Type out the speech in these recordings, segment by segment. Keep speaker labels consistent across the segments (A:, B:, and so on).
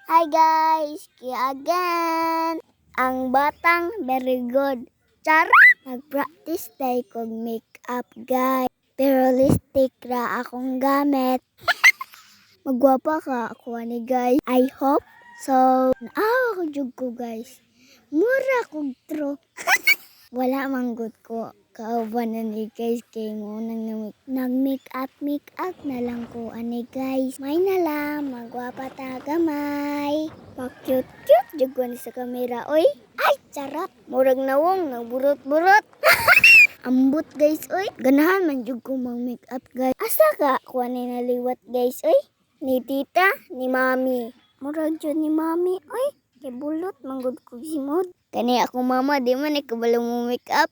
A: Hi guys, kaya again, ang batang very good. Char, nag-practice tayo kog make-up guys. Pero lipstick ra akong gamit. Magwapa ka ako ani guys. I hope so. Naawa ko jud ko guys. Mura kog tro. Wala man gud ko kauban na ni guys kay mo nag-make up na lang ko ani guys. May na lang magwapa ta gamay. Pa-cute jud ko ni sa kamera oy. Ay charot. Murag nawong nagburot-burot. Ambot guys oy. Ganahan man jud ko mag-make up guys. Asa ka kuha ni naliwat guys oy? Ni tita, ni mami. Murag jud ni mami oy. Kay bulot manggod ko simod. Kani ako mama, di man ikabalo mo make up.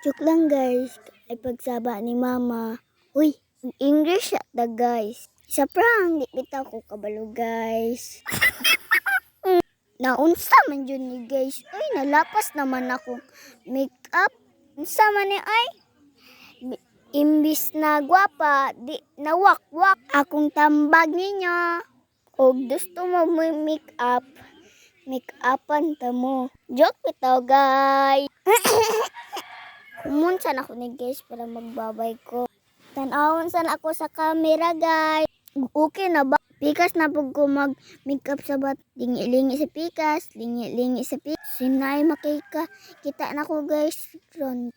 A: Joke lang guys, ay pagsaba ni mama. Uy, English ta guys. Sa prank, di bitaw ko kabalo guys. Naunsa man jud ni guys. Uy, nalapas naman ako make up. Unsa man ni ay? Imbis na gwapa, di nawak-wak akong tambag ninyo. Og gusto mo make up. Make-upan ta mo. Joke bitaw guys. Kumunsan ako ni guys para magbabay ko. Tanawon san ako sa camera guys. Okay na ba? Pikas na pug ko mag-makeup sa bat. Lingi-lingi sa pikas. Lingi-lingi sa pikas. Sinay makita na ko guys.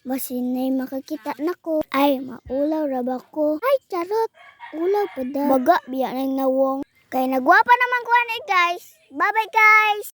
A: Masinay makakita na ko. Ay, maulaw ra ba ko? Ay, charot. Ulaw pa da. Baga, biya nang nawong. Kay nagwapa naman ko ani guys. Bye-bye guys.